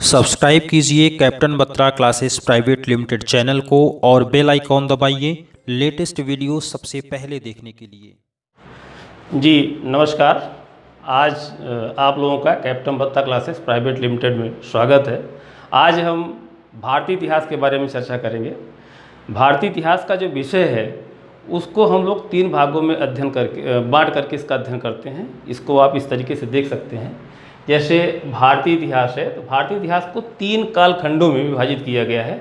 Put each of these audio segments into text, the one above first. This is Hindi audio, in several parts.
सब्सक्राइब कीजिए captain Batra classes private limited channel को और बेल आइकॉन दबाइए लेटेस्ट वीडियो सबसे पहले देखने के लिए। जी नमस्कार। आज आप लोगों का captain Batra classes private limited में स्वागत है। आज हम भारतीय इतिहास के बारे में चर्चा करेंगे। भारतीय इतिहास का जो विषय है उसको हम लोग 3 भागों में अध्ययन करके बांट करके इसका अध्ययन करते हैं। इसको आप इस तरीके से देख सकते हैं। जैसे भारतीय इतिहास है तो भारतीय इतिहास को 3 कालखंडों में विभाजित किया गया है,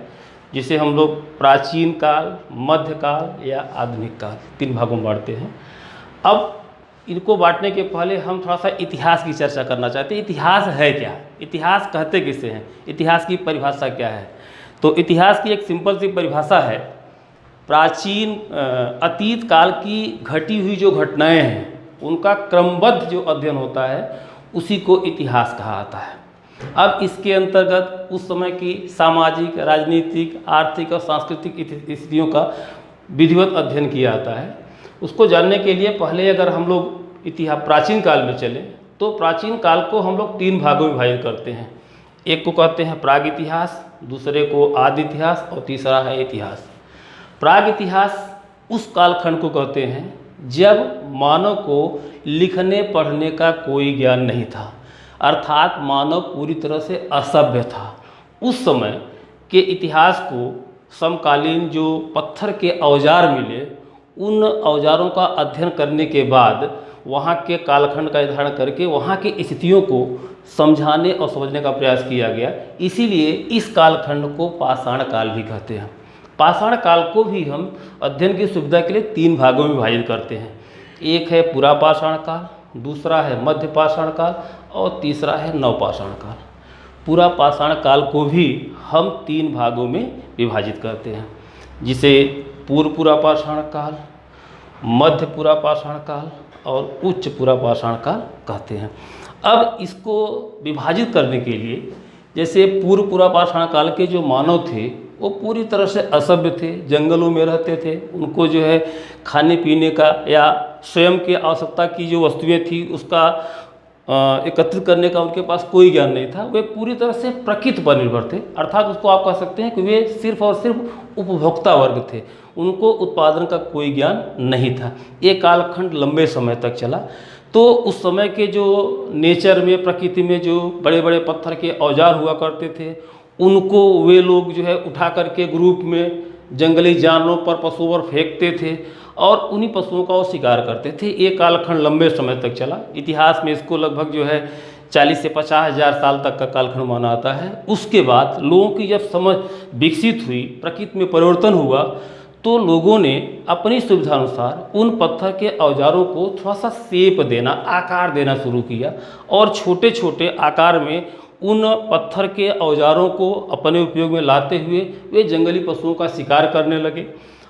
जिसे हम लोग प्राचीन काल, मध्यकाल या आधुनिक काल 3 भागों में बांटते हैं। अब इनको बांटने के पहले हम थोड़ा सा इतिहास की चर्चा करना चाहते हैं। इतिहास है क्या, इतिहास कहते किसे हैं, इतिहास की परिभाषा क्या है। तो इतिहास की एक सिंपल सी परिभाषा है, प्राचीन अतीत काल की घटी हुई जो घटनाएं हैं उनका क्रमबद्ध जो अध्ययन होता है उसी को इतिहास कहा जाता है। अब इसके अंतर्गत उस समय की सामाजिक, राजनीतिक, आर्थिक और सांस्कृतिक स्थितियों का विधिवत अध्ययन किया जाता है। उसको जानने के लिए पहले अगर हम लोग इतिहास प्राचीन काल में चलें तो प्राचीन काल को हम लोग 3 भागों में विभाजित करते हैं। एक को कहते हैं प्राग इतिहास, दूसरे को आदि इतिहास और तीसरा है इतिहास। प्राग इतिहास उस कालखंड को कहते हैं जब मानव को लिखने पढ़ने का कोई ज्ञान नहीं था, अर्थात मानव पूरी तरह से असभ्य था। उस समय के इतिहास को समकालीन जो पत्थर के औजार मिले उन औजारों का अध्ययन करने के बाद वहाँ के कालखंड का निर्धारण करके वहाँ की स्थितियों को समझाने और समझने का प्रयास किया गया। इसीलिए इस कालखंड को पाषाण काल भी कहते हैं। पाषाण काल को भी हम अध्ययन की सुविधा के लिए 3 भागों में विभाजित करते हैं। एक है पुरापाषाण काल, दूसरा है मध्य पाषाण काल और तीसरा है नवपाषाण काल। पुरापाषाण काल को भी हम 3 भागों में विभाजित करते हैं, जिसे पूर्व पुरापाषाण काल, मध्य पुरापाषाण काल और उच्च पुरापाषाण काल कहते हैं। अब इसको विभाजित करने के लिए जैसे पूर्व पुरापाषाण काल के जो मानव थे वो पूरी तरह से असभ्य थे, जंगलों में रहते थे। उनको जो है खाने पीने का या स्वयं की आवश्यकता की जो वस्तुएं थी उसका एकत्रित करने का उनके पास कोई ज्ञान नहीं था। वे पूरी तरह से प्रकृति पर निर्भर थे, अर्थात उसको आप कह सकते हैं कि वे सिर्फ और सिर्फ उपभोक्ता वर्ग थे। उनको उत्पादन का कोई ज्ञान नहीं था। ये कालखंड लंबे समय तक चला। तो उस समय के जो नेचर में, प्रकृति में जो बड़े बड़े पत्थर के औजार हुआ करते थे उनको वे लोग जो है उठा करके ग्रुप में जंगली जानवरों पर, पशुओं पर फेंकते थे और उन्हीं पशुओं का वो शिकार करते थे। ये कालखंड लंबे समय तक चला। इतिहास में इसको लगभग जो है 40 से 50 हज़ार साल तक का कालखंड माना जाता है। उसके बाद लोगों की जब समझ विकसित हुई, प्रकृति में परिवर्तन हुआ, तो लोगों ने अपनी सुविधा अनुसार उन पत्थर के औजारों को थोड़ा सा शेप देना, आकार देना शुरू किया और छोटे छोटे आकार में उन पत्थर के औजारों को अपने उपयोग में लाते हुए वे जंगली पशुओं का शिकार करने लगे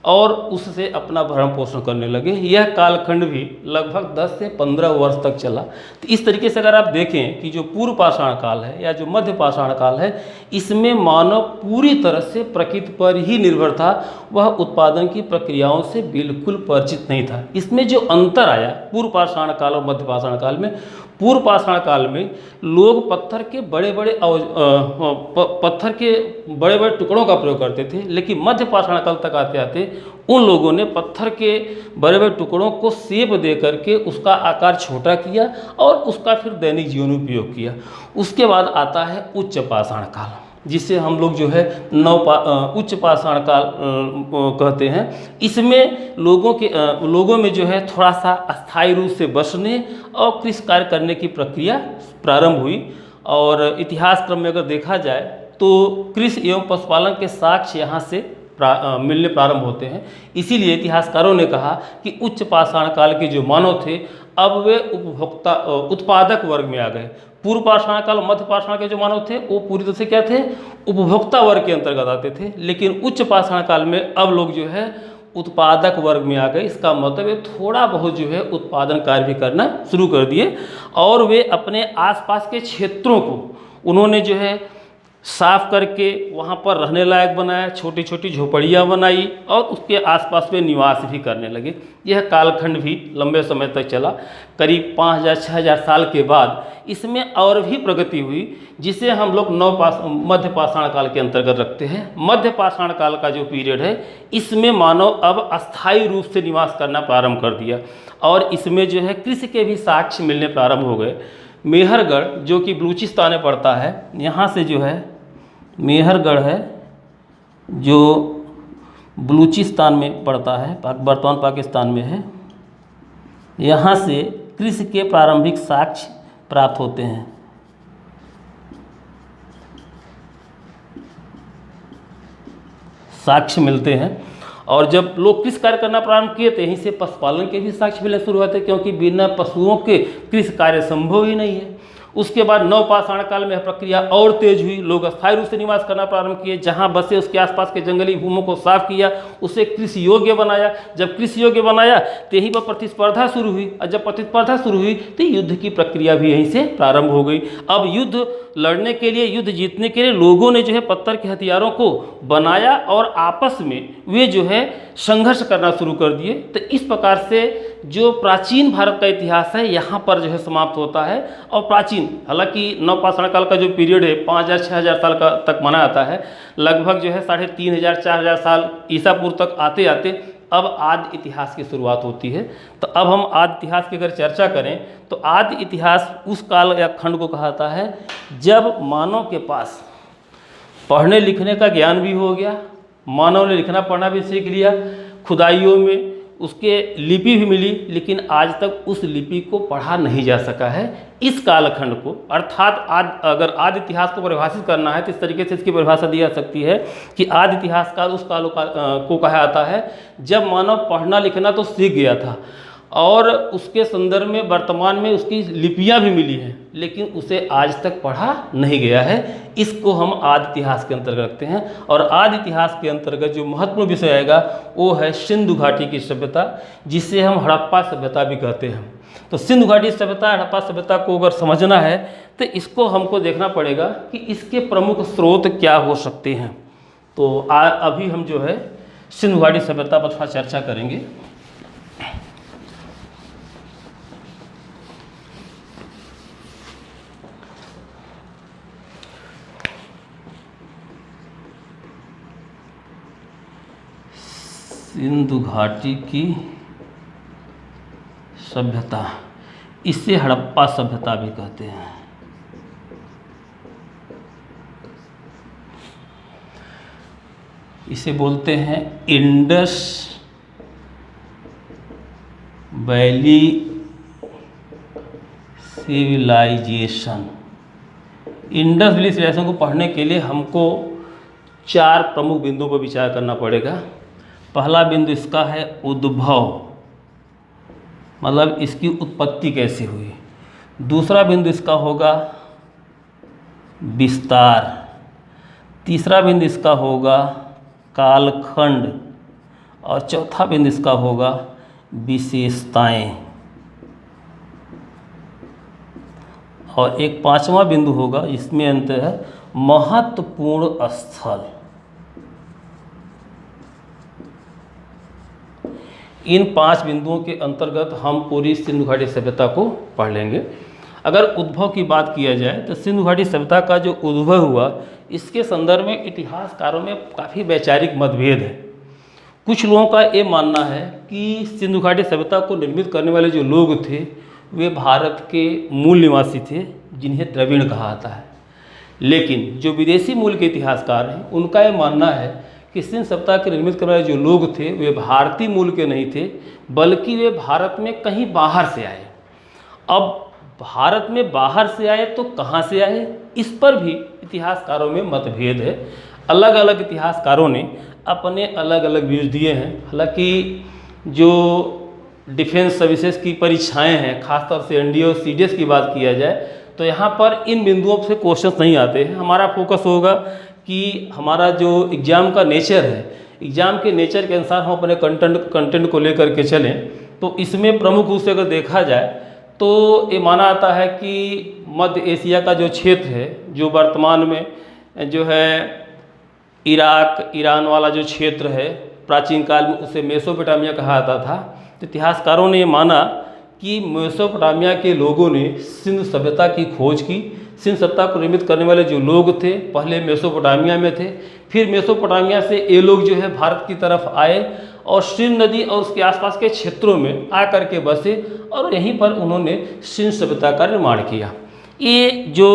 और उससे अपना भरण पोषण करने लगे। यह कालखंड भी लगभग 10 से 15 वर्ष तक चला। तो इस तरीके से अगर आप देखें कि जो पूर्व पाषाण काल है या जो मध्य पाषाण काल है, इसमें मानव पूरी तरह से प्रकृति पर ही निर्भर था। वह उत्पादन की प्रक्रियाओं से बिल्कुल परिचित नहीं था। इसमें जो अंतर आया पूर्व पाषाण काल और मध्य पाषाण काल में, पूर्व पाषाण काल में लोग पत्थर के बड़े बड़े टुकड़ों का प्रयोग करते थे, लेकिन मध्य पाषाण काल तक आते आते उन लोगों ने पत्थर के बड़े बड़े टुकड़ों को शेप दे करके उसका आकार छोटा किया और उसका फिर दैनिक जीवन में उपयोग किया। उसके बाद आता है उच्च पाषाण काल, जिसे हम लोग जो है उच्च पाषाण काल कहते हैं। इसमें लोगों में जो है थोड़ा सा अस्थायी रूप से बसने और कृषि कार्य करने की प्रक्रिया प्रारंभ हुई। और इतिहास क्रम में अगर देखा जाए तो कृषि एवं पशुपालन के साक्ष्य यहाँ से मिलने प्रारंभ होते हैं। इसीलिए इतिहासकारों ने कहा कि उच्च पाषाण काल के जो मानव थे अब वे उत्पादक वर्ग में आ गए। पूर्व पाषाण काल, मध्य पाषाण के जो मानव थे वो पूरी तरह से क्या थे, उपभोक्ता वर्ग के अंतर्गत आते थे। लेकिन उच्च पाषाण काल में अब लोग जो है उत्पादक वर्ग में आ गए। इसका मतलब है थोड़ा बहुत जो है उत्पादन कार्य भी करना शुरू कर दिए और वे अपने आसपास के क्षेत्रों को उन्होंने जो है साफ करके वहाँ पर रहने लायक बनाया, छोटी छोटी झोपड़ियाँ बनाई और उसके आसपास में निवास भी करने लगे। यह कालखंड भी लंबे समय तक चला। करीब 5000-6000 साल के बाद इसमें और भी प्रगति हुई, जिसे हम लोग मध्य पाषाण काल के अंतर्गत रखते हैं। मध्य पाषाण काल का जो पीरियड है, इसमें मानव अब अस्थायी रूप से निवास करना प्रारंभ कर दिया और इसमें जो है कृषि के भी साक्ष्य मिलने प्रारंभ हो गए। मेहरगढ़ जो कि बलूचिस्तान में पड़ता है, यहाँ से जो है मेहरगढ़ है जो बलूचिस्तान में पड़ता है, वर्तमान पाकिस्तान में है। यहाँ से कृषि के प्रारंभिक साक्ष्य प्राप्त होते हैं। साक्ष्य मिलते हैं और जब लोग कृषि कार्य करना प्रारंभ किए तो यहीं से पशुपालन के भी साक्ष्य मिलने शुरू हुए थे, क्योंकि बिना पशुओं के कृषि कार्य संभव ही नहीं है। उसके बाद नवपाषाण काल में यह प्रक्रिया और तेज हुई। लोग अस्थायी रूप से निवास करना प्रारंभ किए, जहां बसे उसके आसपास के जंगली भूमों को साफ किया, उसे कृषि योग्य बनाया। जब कृषि योग्य बनाया तो यहीं पर प्रतिस्पर्धा शुरू हुई और जब प्रतिस्पर्धा शुरू हुई तो युद्ध की प्रक्रिया भी यहीं से प्रारंभ हो गई। अब युद्ध लड़ने के लिए, युद्ध जीतने के लिए लोगों ने जो है पत्थर के हथियारों को बनाया और आपस में वे जो है संघर्ष करना शुरू कर दिए। तो इस प्रकार से जो प्राचीन भारत का इतिहास है यहाँ पर जो है समाप्त होता है। और प्राचीन, हालांकि नवपाषाण काल का जो पीरियड है 5000-6000 साल का तक माना जाता है, लगभग जो है 3500-4000 साल ईसा पूर्व तक आते आते अब आदि इतिहास की शुरुआत होती है। तो अब हम आदि इतिहास की अगर चर्चा करें तो आदि इतिहास उस काल या खंड को कहा जाता है जब मानव के पास पढ़ने लिखने का ज्ञान भी हो गया, मानव ने लिखना पढ़ना भी सीख लिया, खुदाइयों में उसके लिपि भी मिली, लेकिन आज तक उस लिपि को पढ़ा नहीं जा सका है। इस कालखंड को, अर्थात अगर आदि इतिहास को परिभाषित करना है तो इस तरीके से इसकी परिभाषा दी जा सकती है कि आदि इतिहास काल उस काल को कहा जाता है जब मानव पढ़ना लिखना तो सीख गया था और उसके संदर्भ में वर्तमान में उसकी लिपियां भी मिली हैं, लेकिन उसे आज तक पढ़ा नहीं गया है। इसको हम आदि इतिहास के अंतर्गत रखते हैं। और आदि इतिहास के अंतर्गत जो महत्वपूर्ण विषय आएगा वो है सिंधु घाटी की सभ्यता, जिसे हम हड़प्पा सभ्यता भी कहते हैं। तो सिंधु घाटी सभ्यता, हड़प्पा सभ्यता को अगर समझना है तो इसको हमको देखना पड़ेगा कि इसके प्रमुख स्रोत क्या हो सकते हैं। तो अभी हम जो है सिंधु घाटी सभ्यता पर थोड़ा चर्चा करेंगे। सिंधु घाटी की सभ्यता, इसे हड़प्पा सभ्यता भी कहते हैं। इसे बोलते हैं Indus valley civilization. Indus valley civilization को पढ़ने के लिए हमको 4 प्रमुख बिंदुओं पर विचार करना पड़ेगा। पहला बिंदु इसका है उद्भव, मतलब इसकी उत्पत्ति कैसे हुई। दूसरा बिंदु इसका होगा विस्तार। तीसरा बिंदु इसका होगा कालखंड और चौथा बिंदु इसका होगा विशेषताएं। और एक 5वां बिंदु होगा, इसमें अंत है महत्वपूर्ण स्थल। इन 5 बिंदुओं के अंतर्गत हम पूरी सिंधु घाटी सभ्यता को पढ़ लेंगे। अगर उद्भव की बात किया जाए तो सिंधु घाटी सभ्यता का जो उद्भव हुआ, इसके संदर्भ में इतिहासकारों में काफ़ी वैचारिक मतभेद है। कुछ लोगों का ये मानना है कि सिंधु घाटी सभ्यता को निर्मित करने वाले जो लोग थे वे भारत के मूल निवासी थे, जिन्हें द्रविड़ कहा जाता है। लेकिन जो विदेशी मूल के इतिहासकार हैं उनका ये मानना है कि सिंधु सभ्यता के निर्मित करने वाले जो लोग थे वे भारतीय मूल के नहीं थे, बल्कि वे भारत में कहीं बाहर से आए। अब भारत में बाहर से आए तो कहाँ से आए, इस पर भी इतिहासकारों में मतभेद है। अलग अलग इतिहासकारों ने अपने अलग अलग व्यूज दिए हैं। हालांकि जो डिफेंस सर्विसेज की परीक्षाएं हैं, खासतौर से एनडीए और सीडीएस की बात किया जाए तो यहाँ पर इन बिंदुओं से क्वेश्चंस नहीं आते हैं। हमारा फोकस होगा कि हमारा जो एग्ज़ाम का नेचर है, एग्ज़ाम के नेचर के अनुसार हम अपने कंटेंट को लेकर के चलें। तो इसमें प्रमुख रूप से अगर देखा जाए तो ये माना जाता है कि मध्य एशिया का जो क्षेत्र है, जो वर्तमान में जो है इराक ईरान वाला जो क्षेत्र है, प्राचीन काल में उसे मेसोपोटामिया कहा जाता था। तो इतिहासकारों ने माना कि मेसोपोटामिया के लोगों ने सिंध सभ्यता की खोज की। सिंध सभ्यता को निर्मित करने वाले जो लोग थे पहले मेसोपोटामिया में थे, फिर मेसोपोटामिया से ये लोग जो है भारत की तरफ आए और सिंध नदी और उसके आसपास के क्षेत्रों में आकर के बसे और यहीं पर उन्होंने सिंध सभ्यता का निर्माण किया। ये जो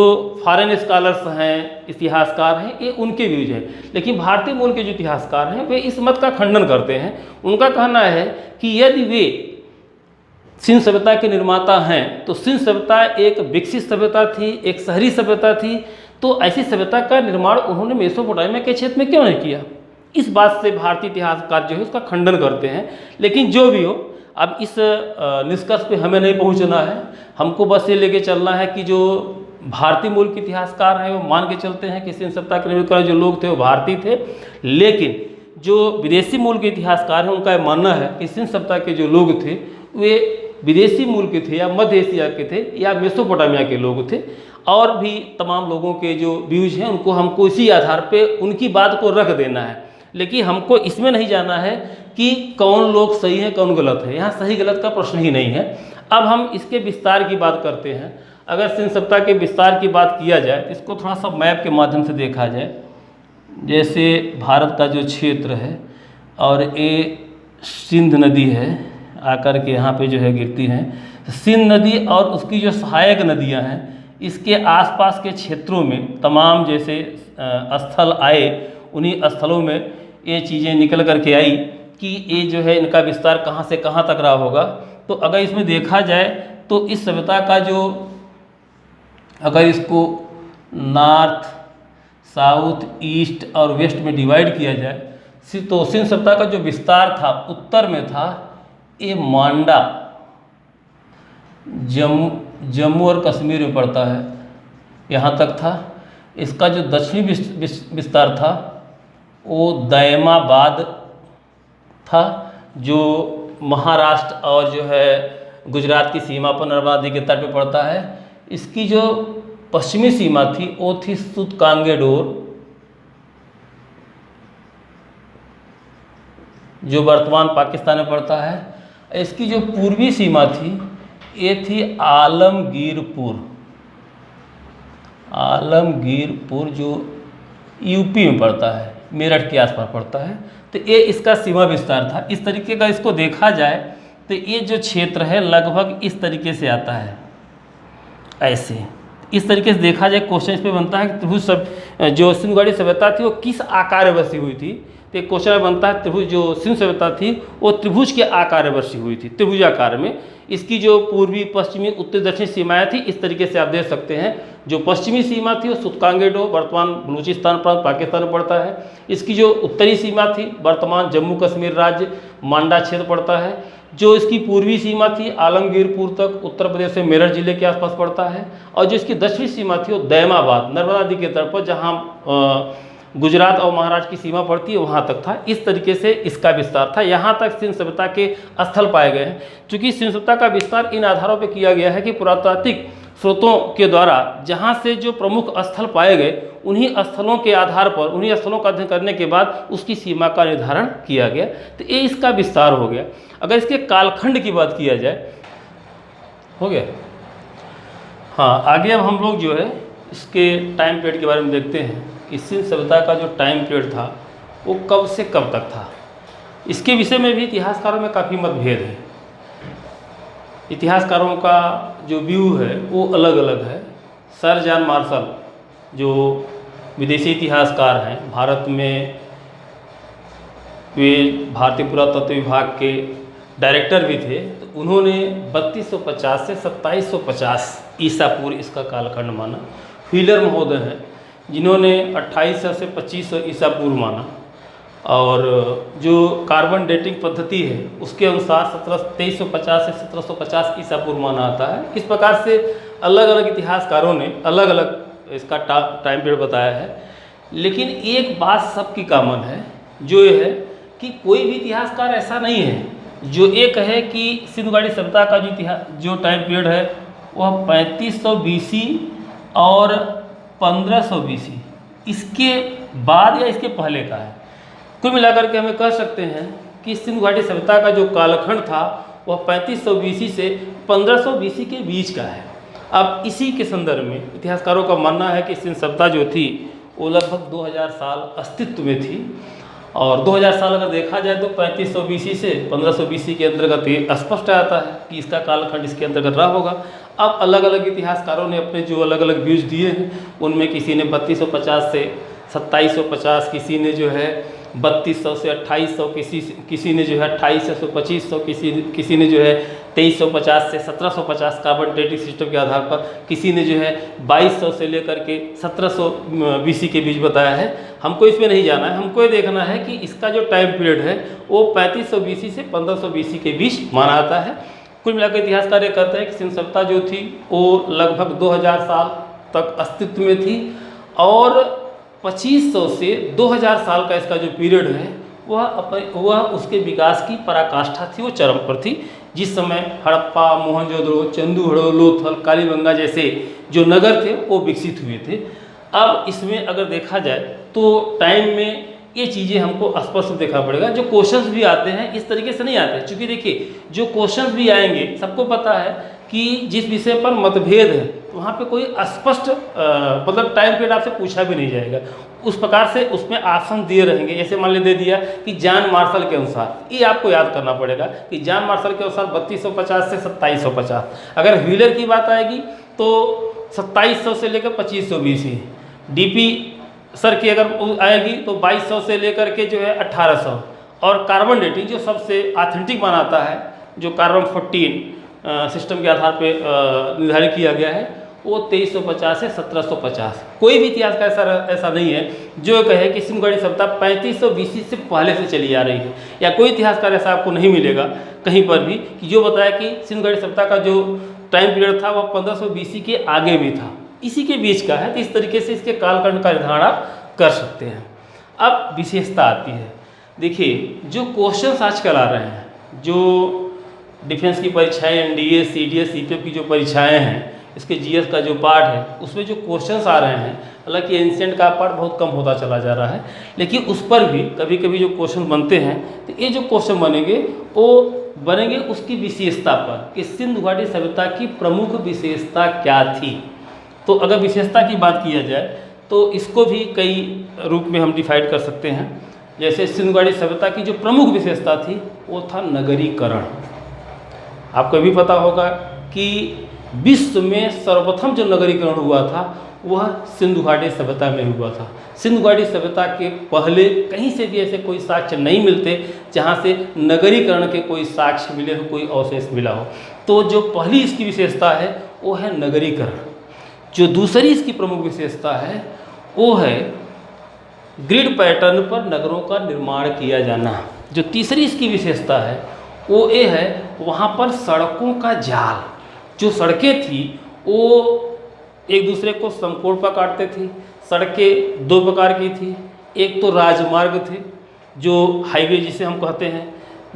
फॉरेन स्कॉलर्स हैं, इतिहासकार हैं, ये उनके व्यूज हैं, लेकिन भारतीय मूल के जो इतिहासकार हैं वे इस मत का खंडन करते हैं। उनका कहना है कि यदि वे सिंध सभ्यता के निर्माता हैं तो सिंध सभ्यता एक विकसित सभ्यता थी, एक शहरी सभ्यता थी, तो ऐसी सभ्यता का निर्माण उन्होंने मेसोपोटामिया के क्षेत्र में क्यों नहीं किया। इस बात से भारतीय इतिहासकार जो है उसका खंडन करते हैं। लेकिन जो भी हो, अब इस निष्कर्ष पे हमें नहीं पहुंचना है, हमको बस ये लेके चलना है कि जो भारतीय मूल के इतिहासकार हैं वो मान के चलते हैं कि सिंध सभ्यता के निर्मित वाले जो लोग थे वो भारतीय थे, लेकिन जो विदेशी मूल के इतिहासकार हैं उनका मानना है कि सिंध सभ्यता के जो लोग थे वे विदेशी मूल के थे या मध्य एशिया के थे या मेसोपोटामिया के लोग थे। और भी तमाम लोगों के जो व्यूज हैं उनको हमको इसी आधार पे उनकी बात को रख देना है, लेकिन हमको इसमें नहीं जाना है कि कौन लोग सही हैं कौन गलत है। यहाँ सही गलत का प्रश्न ही नहीं है। अब हम इसके विस्तार की बात करते हैं। अगर सिंध सभ्यता के विस्तार की बात किया जाए तो इसको थोड़ा सा मैप के माध्यम से देखा जाए। जैसे भारत का जो क्षेत्र है और ये सिंध नदी है आकर के यहाँ पे जो है गिरती हैं। सिंध नदी और उसकी जो सहायक नदियाँ हैं इसके आसपास के क्षेत्रों में तमाम जैसे स्थल आए, उन्हीं स्थलों में ये चीज़ें निकल कर के आई कि ये जो है इनका विस्तार कहाँ से कहाँ तक रहा होगा। तो अगर इसमें देखा जाए तो इस सभ्यता का जो, अगर इसको नॉर्थ, साउथ, ईस्ट और वेस्ट में डिवाइड किया जाए तो सिंध सभ्यता का जो विस्तार था उत्तर में था, ये मांडा जम्मू और कश्मीर में पड़ता है, यहाँ तक था। इसका जो दक्षिणी विस्तार था वो दैमाबाद था, जो महाराष्ट्र और जो है गुजरात की सीमा पर नर्मदा नदी के तट पे पड़ता है। इसकी जो पश्चिमी सीमा थी वो थी सूतकांगेडोर, जो वर्तमान पाकिस्तान में पड़ता है। इसकी जो पूर्वी सीमा थी ये थी आलमगीरपुर जो यूपी में पड़ता है, मेरठ के आसपास पड़ता है। तो ये इसका सीमा विस्तार था। इस तरीके का इसको देखा जाए तो ये जो क्षेत्र है लगभग इस तरीके से आता है, ऐसे इस तरीके से देखा जाए। क्वेश्चन इस पर बनता है कि त्रिभुज सब जो सिंधुगाड़ी सभ्यता थी वो किस आकार में बसी हुई थी। तो एक क्वेश्चन बनता है त्रिभुज जो सिंधु सभ्यता थी वो त्रिभुज के आकार में बसी हुई थी, त्रिभुजाकार में। इसकी जो पूर्वी, पश्चिमी, उत्तर, दक्षिण सीमाएं थी इस तरीके से आप देख सकते हैं। जो पश्चिमी सीमा थी वो सूतकांगेडो वर्तमान बलूचिस्तान प्रांत पाकिस्तान में पड़ता है। इसकी जो उत्तरी सीमा थी वर्तमान जम्मू कश्मीर राज्य मांडा क्षेत्र पड़ता है। जो इसकी पूर्वी सीमा थी आलमगीरपुर तक उत्तर प्रदेश में मेरठ जिले के आसपास पड़ता है। और जो इसकी दक्षिणी सीमा थी वो दैमाबाद नर्मदा नदी के तट पर जहाँ गुजरात और महाराष्ट्र की सीमा पड़ती है वहाँ तक था। इस तरीके से इसका विस्तार था। यहाँ तक सिंध सभ्यता के स्थल पाए गए हैं। चूँकि सिंध सभ्यता का विस्तार इन आधारों पर किया गया है कि पुरातात्विक स्रोतों के द्वारा जहाँ से जो प्रमुख स्थल पाए गए उन्हीं स्थलों के आधार पर, उन्हीं स्थलों का अध्ययन करने के बाद उसकी सीमा का निर्धारण किया गया। तो ये इसका विस्तार हो गया। अगर इसके कालखंड की बात किया जाए, हो गया। हाँ, आगे अब हम लोग जो है इसके टाइम पीरियड के बारे में देखते हैं कि सिंध सभ्यता का जो टाइम पीरियड था वो कब से कब तक था। इसके विषय में भी इतिहासकारों में काफ़ी मतभेद है। इतिहासकारों का जो व्यू है वो अलग अलग है। सर जॉन मार्शल जो विदेशी इतिहासकार हैं, भारत में वे भारतीय पुरातत्व विभाग के डायरेक्टर भी थे, तो उन्होंने 3250 से 2750 ईसा पूर्व इसका कालखंड माना। व्हीलर महोदय हैं जिन्होंने 2800 से 2500 ईसा पूर्व माना। और जो कार्बन डेटिंग पद्धति है उसके अनुसार 2350 से 1750 ईसा पूर्व माना आता है। इस प्रकार से अलग अलग इतिहासकारों ने अलग अलग इसका टाइम पीरियड बताया है। लेकिन एक बात सबकी कॉमन है, जो ये है कि कोई भी इतिहासकार ऐसा नहीं है जो ये कहे कि सिंधुगाड़ी सभ्यता का जो टाइम पीरियड है वह 3500 BC और 1500 BC इसके बाद या इसके पहले का है। कुल मिलाकर के हमें कह सकते हैं कि सिंधु घाटी सभ्यता का जो कालखंड था वह 3500 BC से 1500 BC के बीच का है। अब इसी के संदर्भ में इतिहासकारों का मानना है कि सिंधु सभ्यता जो थी वो लगभग 2000 साल अस्तित्व में थी, और 2000 साल अगर देखा जाए तो 3500 BC से 1500 BC के अंतर्गत ये स्पष्ट आता है कि इसका कालखंड इसके अंतर्गत रहा होगा। अब अलग अलग इतिहासकारों ने अपने जो अलग अलग व्यूज दिए हैं, उनमें किसी ने 3250 से 2750, किसी ने जो है 3200 से 2800, किसी ने जो है 2800 से 2500, किसी ने जो है 2350 से 1750 कार्बन डेटिंग सिस्टम के आधार पर, किसी ने जो है 2200 से लेकर के 1700 BC के बीच बताया है। हमको इसमें नहीं जाना है, हमको ये देखना है कि इसका जो टाइम पीरियड है वो 3500 BC से 1500 BC के बीच माना जाता है। कुल मिलाकर इतिहासकार ये कहते हैं कि सिंधु सभ्यता जो थी वो लगभग 2000 साल तक अस्तित्व में थी, और 2500 से 2000 साल का इसका जो पीरियड है वह उसके विकास की पराकाष्ठा थी, वो चरम पर थी। जिस समय हड़प्पा, मोहनजोदड़ो, चंदूहड़ो, लोथल, कालीबंगा जैसे जो नगर थे वो विकसित हुए थे। अब इसमें अगर देखा जाए तो टाइम में ये चीज़ें हमको स्पष्ट देखना पड़ेगा। जो क्वेश्चंस भी आते हैं इस तरीके से नहीं आते, क्योंकि देखिए जो क्वेश्चंस भी आएंगे सबको पता है कि जिस विषय पर मतभेद है वहाँ पे कोई स्पष्ट मतलब टाइम पीरियड आपसे पूछा भी नहीं जाएगा। उस प्रकार से उसमें ऑप्शन दिए रहेंगे। जैसे मान ली दे दिया कि जॉन मार्शल के अनुसार, ये आपको याद करना पड़ेगा कि जॉन मार्शल के अनुसार 3250 से 2750। अगर व्हीलर की बात आएगी तो 2700 से लेकर 2500 BC। डीपी सर की अगर आएगी तो 2200 से लेकर के जो है 1800। और कार्बन डेटिंग जो सबसे ऑथेंटिक बनाता है, जो कार्बन 14 सिस्टम के आधार पे निर्धारित किया गया है, वो 2350 से 1750। कोई भी इतिहास का ऐसा नहीं है जो कहे कि सिंधु घाटी सभ्यता 3500 BC से पहले से चली आ रही है, या कोई इतिहासकार ऐसा आपको नहीं मिलेगा कहीं पर भी कि जो बताया कि सिंधु घाटी सभ्यता का जो टाइम पीरियड था वह 1500 BC के आगे भी था, इसी के बीच का है। तो इस तरीके से इसके कालखंड का निर्धारण आप कर सकते हैं। अब विशेषता आती है। देखिए जो क्वेश्चंस आजकल आ रहे हैं, जो डिफेंस की परीक्षाएं, NDA, CDS, CPF की जो परीक्षाएं हैं, इसके GS का जो पार्ट है उसमें जो क्वेश्चंस आ रहे हैं, हालांकि एंशिएंट का पार्ट बहुत कम होता चला जा रहा है, लेकिन उस पर भी कभी कभी जो क्वेश्चन बनते हैं तो ये जो क्वेश्चन बनेंगे वो बनेंगे उसकी विशेषता पर कि सिंधु घाटी सभ्यता की प्रमुख विशेषता क्या थी। तो अगर विशेषता की बात किया जाए तो इसको भी कई रूप में हम डिफाइड कर सकते हैं। जैसे सिंधु घाटी सभ्यता की जो प्रमुख विशेषता थी वो था नगरीकरण। आपको भी पता होगा कि विश्व में सर्वप्रथम जो नगरीकरण हुआ था वह सिंधु घाटी सभ्यता में हुआ था। सिंधु घाटी सभ्यता के पहले कहीं से भी ऐसे कोई साक्ष्य नहीं मिलते जहाँ से नगरीकरण के कोई साक्ष्य मिले हो, कोई अवशेष मिला हो। तो जो पहली इसकी विशेषता है वो है नगरीकरण। जो दूसरी इसकी प्रमुख विशेषता है वो है ग्रिड पैटर्न पर नगरों का निर्माण किया जाना। जो तीसरी इसकी विशेषता है वो ये है वहाँ पर सड़कों का जाल। जो सड़कें थी वो एक दूसरे को समकोण पर काटते थी। सड़कें दो प्रकार की थी, एक तो राजमार्ग थे जो हाईवे जिसे हम कहते हैं,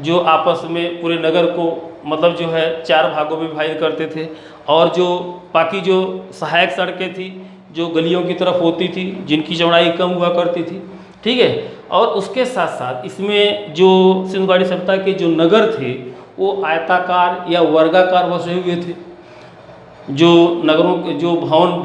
जो आपस में पूरे नगर को मतलब जो है 4 भागों में विभाजित करते थे, और जो बाकी जो सहायक सड़कें थी जो गलियों की तरफ होती थी, जिनकी चौड़ाई कम हुआ करती थी, ठीक है। और उसके साथ साथ इसमें जो सिंधु घाटी सभ्यता के जो नगर थे वो आयताकार या वर्गाकार बसे हुए थे। जो नगरों के जो भवन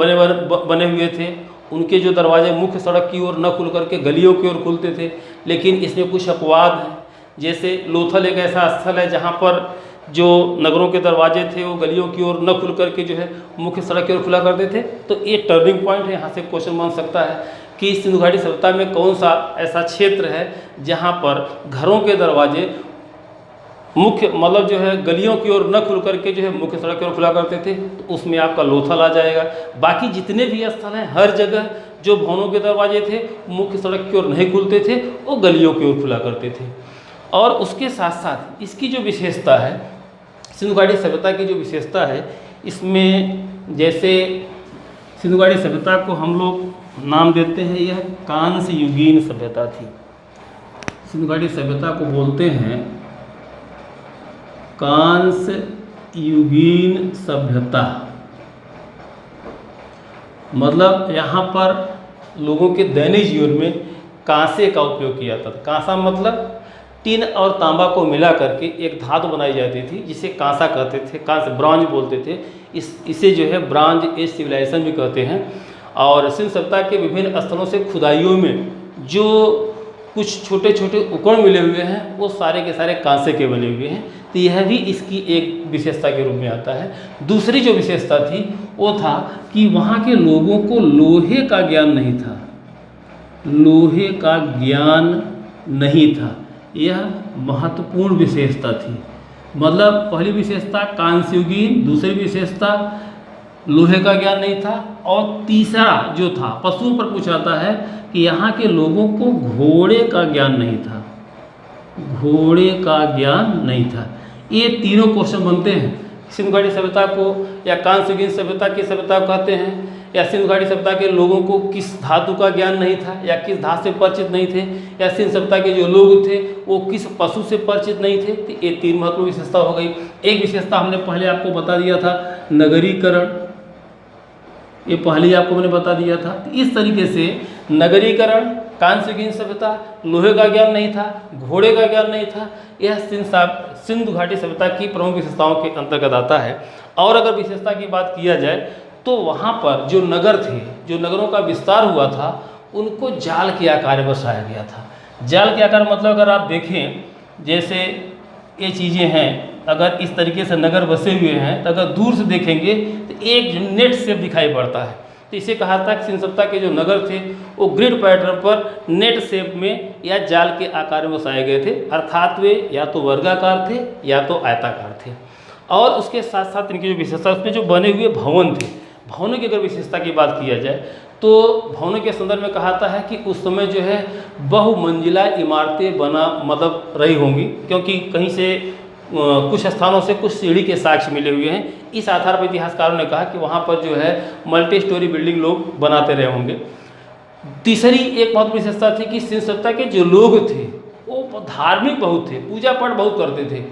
बने हुए थे उनके जो दरवाजे मुख्य सड़क की ओर न खुल करके गलियों की ओर खुलते थे। लेकिन इसमें कुछ अपवाद हैं, जैसे लोथल एक ऐसा स्थल है जहाँ पर जो नगरों के दरवाजे थे वो गलियों की ओर न खुल करके जो है मुख्य सड़क की ओर खुला करते थे। तो ये टर्निंग पॉइंट है, यहाँ से क्वेश्चन बन सकता है कि सिंधु घाटी सभ्यता में कौन सा ऐसा क्षेत्र है जहाँ पर घरों के दरवाजे मुख्य मतलब जो है गलियों की ओर न खुल करके जो है मुख्य सड़क की ओर खुला करते थे। तो उसमें आपका लोथल आ जाएगा। बाकी जितने भी स्थल हैं हर जगह जो भवनों के दरवाजे थे मुख्य सड़क की ओर नहीं खुलते थे, वो गलियों की ओर खुला करते थे। और उसके साथ साथ इसकी जो विशेषता है, सिंधु घाटी सभ्यता की जो विशेषता है, इसमें जैसे सिंधु घाटी सभ्यता को हम लोग नाम देते हैं यह कांस्य युगीन सभ्यता थी। सिंधु घाटी सभ्यता को बोलते हैं कांस्य युगीन सभ्यता। मतलब यहाँ पर लोगों के दैनिक जीवन में कांसे का उपयोग किया जाता था। कांसा मतलब टिन और तांबा को मिला करके एक धातु बनाई जाती थी जिसे कांसा कहते थे, कांसे ब्रॉन्ज बोलते थे। इसे जो है ब्रॉन्ज एज सिविलाइजेशन भी कहते हैं। और सिंध सभ्यता के विभिन्न स्थलों से खुदाइयों में जो कुछ छोटे छोटे उपकरण मिले हुए हैं वो सारे के सारे कांसे के बने हुए हैं। तो यह भी इसकी एक विशेषता के रूप में आता है। दूसरी जो विशेषता थी वो था कि वहाँ के लोगों को लोहे का ज्ञान नहीं था, लोहे का ज्ञान नहीं था। यह महत्वपूर्ण विशेषता थी। मतलब पहली विशेषता कांस्ययुगीन, दूसरी विशेषता लोहे का ज्ञान नहीं था, और तीसरा जो था पशुओं पर पूछा जाता है कि यहाँ के लोगों को घोड़े का ज्ञान नहीं था, घोड़े का ज्ञान नहीं था। ये तीनों क्वेश्चन बनते हैं। सिंधु घाटी सभ्यता को या कांस्ययुगीन सभ्यता की सभ्यता कहते हैं, या सिंधु घाटी सभ्यता के लोगों को किस धातु का ज्ञान नहीं था या किस धातु से परिचित नहीं थे, या सिंधु सभ्यता के जो लोग थे वो किस पशु से परिचित नहीं थे। तो ये तीन महत्वपूर्ण विशेषता हो गई। एक विशेषता हमने पहले आपको बता दिया था, नगरीकरण, ये पहले आपको मैंने बता दिया था। तो इस तरीके से नगरीकरण, कांस्ययुगीन सभ्यता, लोहे का ज्ञान नहीं था, घोड़े का ज्ञान नहीं था, यह सिंधु घाटी सभ्यता की प्रमुख विशेषताओं के अंतर्गत आता है। और अगर विशेषता की बात किया जाए तो वहाँ पर जो नगर थे, जो नगरों का विस्तार हुआ था, उनको जाल के आकार में बसाया गया था। जाल के आकार मतलब अगर आप देखें, जैसे ये चीज़ें हैं, अगर इस तरीके से नगर बसे हुए हैं तो अगर दूर से देखेंगे तो एक नेट शेप दिखाई पड़ता है। तो इसे कहा था कि सिंधु सभ्यता के जो नगर थे वो ग्रिड पैटर्न पर नेट शेप में या जाल के आकार में बसाए गए थे, अर्थात वे या तो वर्गाकार थे या तो आयताकार थे। और उसके साथ साथ इनकी जो विशेषता, उसमें जो बने हुए भवन थे, भवनों की अगर विशेषता की बात किया जाए तो भवनों के संदर्भ में कहा जाता है कि उस समय जो है बहुमंजिला इमारतें बना मतलब रही होंगी, क्योंकि कहीं से कुछ स्थानों से कुछ सीढ़ी के साक्ष्य मिले हुए हैं। इस आधार पर इतिहासकारों ने कहा कि वहाँ पर जो है मल्टी स्टोरी बिल्डिंग लोग बनाते रहे होंगे। तीसरी एक महत्वपूर्ण विशेषता थी कि सिंधु सभ्यता के जो लोग थे वो धार्मिक बहुत थे, पूजा पाठ बहुत करते थे।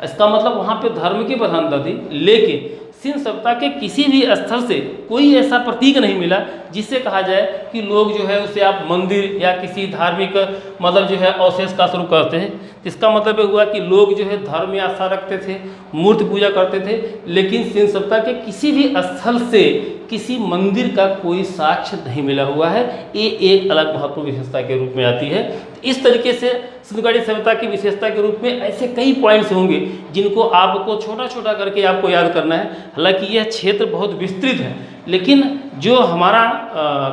इसका मतलब वहाँ पे धर्म की प्रधानता थी। लेकिन सिंधु सभ्यता के किसी भी स्थल से कोई ऐसा प्रतीक नहीं मिला जिससे कहा जाए कि लोग जो है उसे आप मंदिर या किसी धार्मिक मतलब जो है अवशेष का स्वरूप करते हैं। इसका मतलब ये हुआ कि लोग जो है धर्म में आस्था रखते थे, मूर्ति पूजा करते थे, लेकिन सिंधु सभ्यता के किसी भी स्थल से किसी मंदिर का कोई साक्ष्य नहीं मिला हुआ है। ये एक अलग महत्वपूर्ण विशेषता के रूप में आती है। इस तरीके से सिंधु घाटी सभ्यता की विशेषता के रूप में ऐसे कई पॉइंट्स होंगे जिनको आपको छोटा छोटा करके आपको याद करना है। हालांकि यह क्षेत्र बहुत विस्तृत है, लेकिन जो हमारा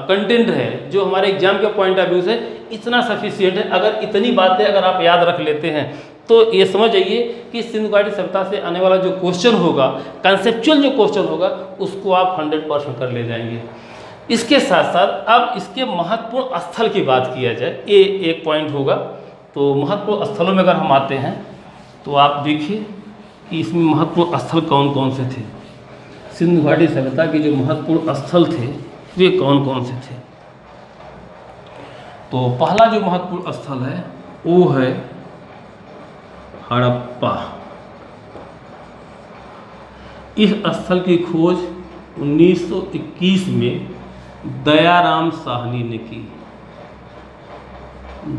कंटेंट है, जो हमारे एग्जाम के पॉइंट ऑफ व्यू से इतना सफिशिएंट है। अगर इतनी बातें अगर आप याद रख लेते हैं तो ये समझ जाइए कि सिंधु घाटी सभ्यता से आने वाला जो क्वेश्चन होगा, कंसेप्चुअल जो क्वेश्चन होगा, उसको आप 100% कर ले जाएंगे। इसके साथ साथ अब इसके महत्वपूर्ण स्थल की बात किया जाए, ये एक पॉइंट होगा। तो महत्वपूर्ण स्थलों में अगर हम आते हैं तो आप देखिए कि इसमें महत्वपूर्ण स्थल कौन कौन से थे। सिंधु घाटी सभ्यता के जो महत्वपूर्ण स्थल थे वे कौन कौन से थे। तो पहला जो महत्वपूर्ण स्थल है वो है हड़प्पा। इस स्थल की खोज 1921 में दयाराम साहनी ने की।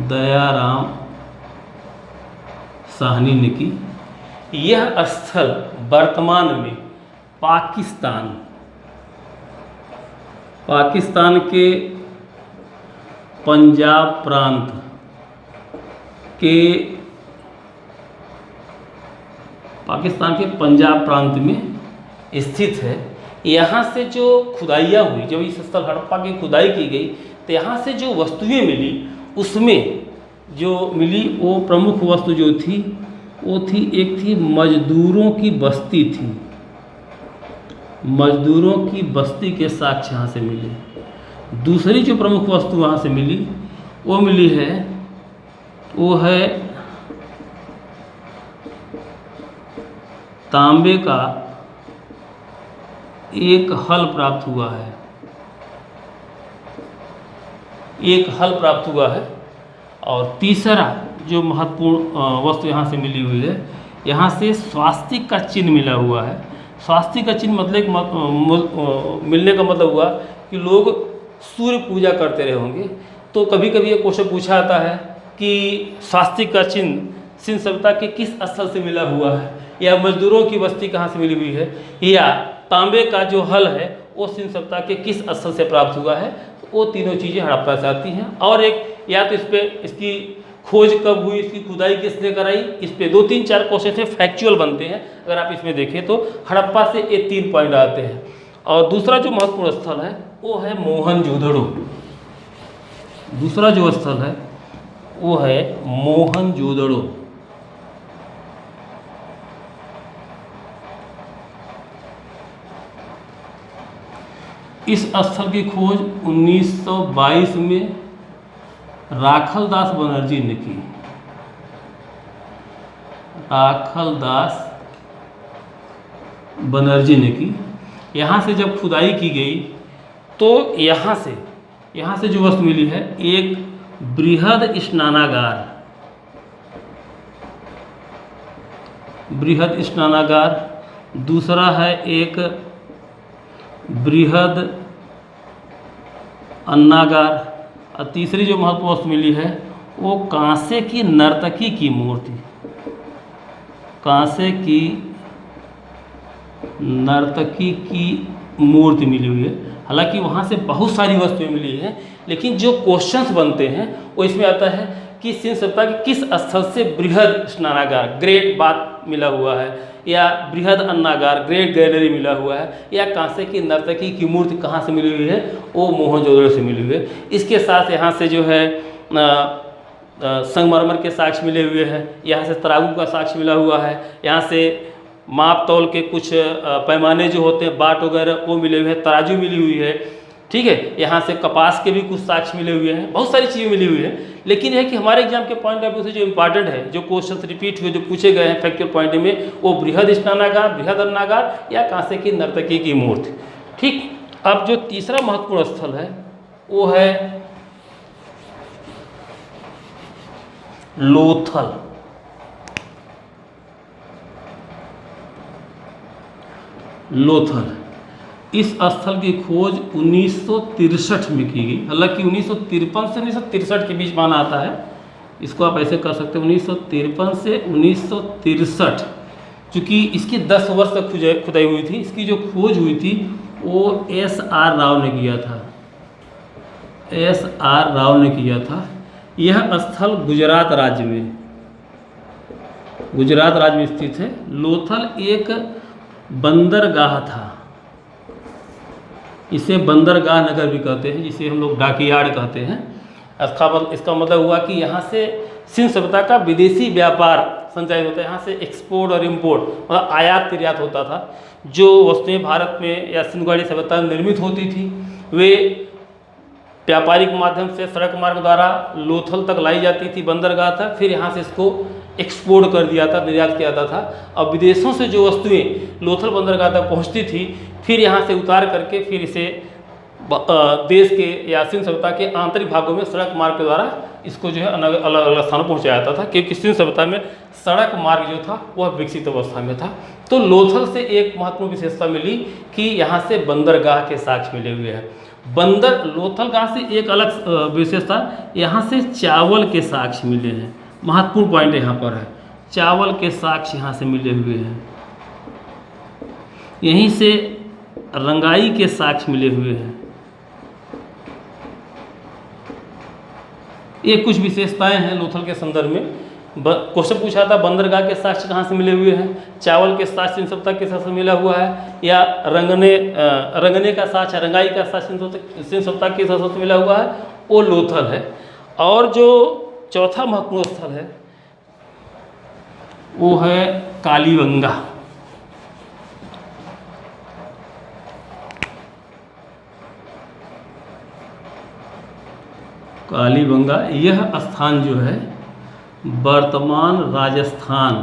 दयाराम साहनी ने की। यह स्थल वर्तमान में पाकिस्तान के पंजाब प्रांत के में स्थित है। यहाँ से जो खुदाइयाँ हुई, जब इस स्थल हड़प्पा की खुदाई की गई तो यहाँ से जो वस्तुएं मिली, उसमें जो मिली वो प्रमुख वस्तु जो थी वो थी, एक थी मजदूरों की बस्ती थी। मजदूरों की बस्ती के साक्ष्य यहाँ से मिले। दूसरी जो प्रमुख वस्तु वहाँ से मिली वो मिली है, वो है तांबे का एक हल प्राप्त हुआ है। एक हल प्राप्त हुआ है। और तीसरा जो महत्वपूर्ण वस्तु यहाँ से मिली हुई है, यहाँ से स्वास्तिक का चिन्ह मिला हुआ है। स्वास्तिक का चिन्ह मतलब मिलने का मतलब हुआ कि लोग सूर्य पूजा करते रहे होंगे। तो कभी कभी ये क्वेश्चन पूछा जाता है कि स्वास्तिक का चिन्ह सिंध सभ्यता के किस स्थल से मिला हुआ है, या मजदूरों की बस्ती कहाँ से मिली हुई है, या तांबे का जो हल है वो सिंध सभ्यता के किस स्थल से प्राप्त हुआ है। तो वो तीनों चीज़ें हड़प्पा से आती हैं। और एक या तो इस पर इसकी खोज कब हुई, इसकी खुदाई किसने कराई, इस पे 2-3-4 क्वेश्चन से फैक्चुअल बनते हैं। अगर आप इसमें देखें तो हड़प्पा से ये 3 पॉइंट आते हैं। और दूसरा जो महत्वपूर्ण स्थल है वो है मोहनजोदड़ो। दूसरा जो स्थल है वो है मोहनजोदड़ो। इस स्थल की खोज 1922 में राखलदास बनर्जी ने की। राखलदास बनर्जी ने की। यहाँ से जब खुदाई की गई तो यहाँ से जो वस्तु मिली है, एक बृहद स्नानागार, दूसरा है एक बृहद अन्नागार, और तीसरी जो महत्वपूर्ण वस्तु मिली है वो कांसे की नर्तकी की मूर्ति। कांसे की नर्तकी की मूर्ति मिली हुई है। हालांकि वहाँ से बहुत सारी वस्तुएं मिली हैं, लेकिन जो क्वेश्चंस बनते हैं वो इसमें आता है कि सिंध सभ्यता के किस स्थल से बृहद स्नानागार ग्रेट बाथ मिला हुआ है, या बृहद अन्नागार ग्रेट गैलरी मिला हुआ है, या कांसे की नर्तकी की मूर्ति कहाँ से मिली हुई है, वो मोहनजोदड़ो से मिली हुई है। इसके साथ यहाँ से जो है संगमरमर के साक्ष्य मिले हुए हैं, यहाँ से तराजू का साक्ष्य मिला हुआ है, यहाँ से माप तौल के कुछ पैमाने जो होते हैं बाट वगैरह वो मिले हुए हैं, तराजू मिली हुई है, ठीक है। यहाँ से कपास के भी कुछ साक्ष्य मिले हुए हैं, बहुत सारी चीज़ें मिली हुई हैं। लेकिन यह कि हमारे एग्जाम के पॉइंट ऑफ व्यू से जो इंपॉर्टेंट है, जो क्वेश्चन रिपीट हुए, जो पूछे गए हैं फैक्चुअल पॉइंट में, वो बृहद स्नानागार, बृहद अन्नागार या कांसे की नर्तकी की मूर्ति, ठीक। अब जो तीसरा महत्वपूर्ण स्थल है वो है लोथल। लोथल, इस स्थल की खोज 1963 में की गई। हालांकि 1953 से 1963 के बीच माना आता है, इसको आप ऐसे कर सकते हैं 1953 से 1963, क्योंकि इसकी 10 वर्ष तक खुदाई हुई थी। इसकी जो खोज हुई थी वो S.R. राव ने किया था। S.R. राव ने किया था। यह स्थल गुजरात राज्य में स्थित है। लोथल एक बंदरगाह था, इसे बंदरगाह नगर भी कहते हैं, जिसे हम लोग डॉकयार्ड कहते हैं। इसका मतलब हुआ कि यहाँ से सिंध सभ्यता का विदेशी व्यापार संचालित होता है। यहाँ से एक्सपोर्ट और इंपोर्ट मतलब आयात निर्यात होता था। जो वस्तुएं भारत में या सिंधुगाड़ी सभ्यता में निर्मित होती थी वे व्यापारिक माध्यम से सड़क मार्ग द्वारा लोथल तक लाई जाती थी, बंदरगाह था। फिर यहाँ से इसको एक्सपोर्ट कर दिया था, निर्यात किया जाता था। और विदेशों से जो वस्तुएं लोथल बंदरगाह तक पहुँचती थी, फिर यहाँ से उतार करके फिर इसे देश के या सिंध सभ्यता के आंतरिक भागों में सड़क मार्ग के द्वारा इसको जो है अलग अलग स्थानों पर पहुँचाया जाता था, क्योंकि सिंध सभ्यता में सड़क मार्ग जो था वह विकसित अवस्था में था। तो लोथल से एक महत्वपूर्ण विशेषता मिली कि यहाँ से बंदरगाह के साक्ष्य मिले हुए हैं। लोथल गाह से एक अलग विशेषता, यहाँ से चावल के साक्ष्य मिले हैं। महत्वपूर्ण पॉइंट यहाँ पर है, चावल के साक्ष्य यहाँ से मिले हुए हैं। यहीं से रंगाई के साक्ष्य मिले हुए हैं। ये कुछ विशेषताएं हैं लोथल के संदर्भ में। क्वेश्चन पूछा था बंदरगाह के साक्ष्य कहाँ से मिले हुए हैं, चावल के साक्ष्य सिंध सभ्यता के साथ मिला हुआ है, या रंगने का साक्ष्य, रंगाई का साक्ष्य सिंध सभ्यता के साथ मिला हुआ है, वो लोथल है। और जो चौथा महत्वपूर्ण स्थल है वो है कालीबंगा। कालीबंगा यह स्थान जो है वर्तमान राजस्थान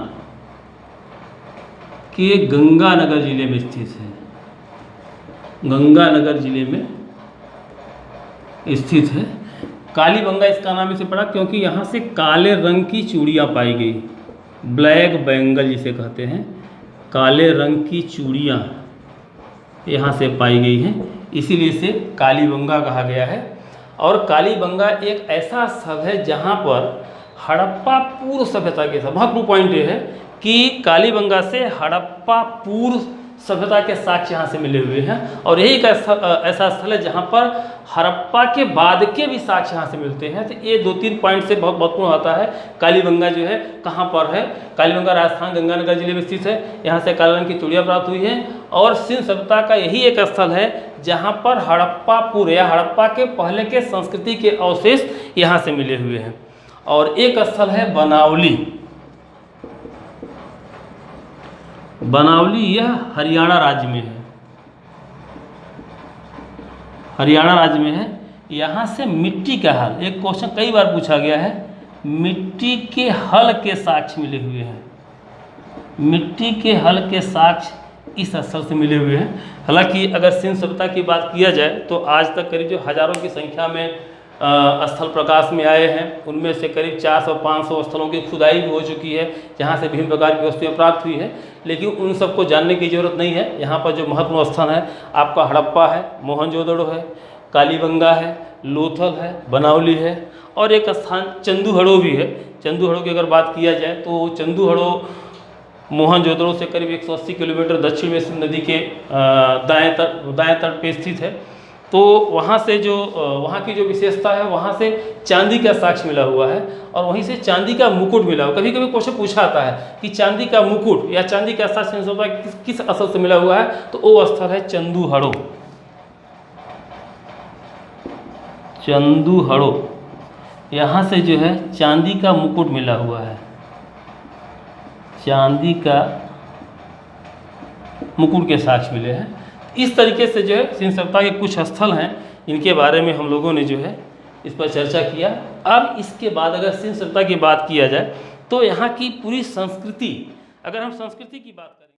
के गंगानगर जिले में स्थित है। गंगानगर जिले में स्थित है। कालीबंगा इसका नाम इसे पड़ा क्योंकि यहाँ से काले रंग की चूड़ियाँ पाई गई, ब्लैक बैंगल जिसे कहते हैं, काले रंग की चूड़ियाँ यहाँ से पाई गई हैं। इसीलिए इसे कालीबंगा कहा गया है। और कालीबंगा एक ऐसा स्थल है जहाँ पर हड़प्पा पूर्व सभ्यता के साथ, महत्वपूर्ण पॉइंट ये है कि कालीबंगा से हड़प्पा पूर्व सभ्यता के साक्ष्य यहाँ से मिले हुए हैं। और यही एक ऐसा स्थल है जहाँ पर हड़प्पा के बाद के भी साक्ष्य यहाँ से मिलते हैं। तो ये 2-3 पॉइंट से बहुत महत्वपूर्ण होता है। कालीबंगा जो है कहाँ पर है? कालीबंगा राजस्थान गंगानगर जिले में स्थित है। यहाँ से काले रंग की चूड़ियाँ प्राप्त हुई हैं। और सिंध सभ्यता का यही एक स्थल है जहाँ पर हड़प्पा पूर्व या हड़प्पा के पहले के संस्कृति के अवशेष यहाँ से मिले हुए हैं। और एक स्थल है बनावली। बनावली यह हरियाणा राज्य में है, हरियाणा राज्य में है। यहाँ से मिट्टी का हल, एक क्वेश्चन कई बार पूछा गया है, मिट्टी के हल के साक्ष्य मिले हुए हैं। मिट्टी के हल के साक्ष्य इस स्थल से मिले हुए हैं। हालांकि अगर सिंध सभ्यता की बात किया जाए तो आज तक करीब जो हजारों की संख्या में स्थल प्रकाश में आए हैं, उनमें से करीब 400-500 स्थलों की खुदाई भी हो चुकी है जहां से विभिन्न प्रकार की वस्तुएं प्राप्त हुई है। लेकिन उन सबको जानने की ज़रूरत नहीं है। यहाँ पर जो महत्वपूर्ण स्थान है आपका हड़प्पा है, मोहनजोदड़ो है, कालीबंगा है, लोथल है, बनावली है और एक स्थान चंदूहड़ो भी है। चंदूहड़ो की अगर बात किया जाए तो चंदूहड़ो मोहनजोदड़ो से करीब 180 किलोमीटर दक्षिण में सिंधु नदी के दाएं तट पे स्थित है। तो वहाँ से जो वहाँ की जो विशेषता है, वहाँ से चांदी का साक्ष्य मिला हुआ है और वहीं से चांदी का मुकुट मिला हुआ। कभी कभी क्वेश्चन पूछा आता है कि चांदी का मुकुट या चांदी का साक्ष्य किस स्थल से मिला हुआ है, तो वो स्थल है चंदूहड़ो। चंदूहड़ो यहाँ से जो है चांदी का मुकुट मिला हुआ है, चांदी का मुकुट के साक्ष्य मिले हैं। इस तरीके से जो है सिंध सभ्यता के कुछ स्थल हैं, इनके बारे में हम लोगों ने जो है इस पर चर्चा किया। अब इसके बाद अगर सिंध सभ्यता की बात किया जाए तो यहाँ की पूरी संस्कृति, अगर हम संस्कृति की बात करें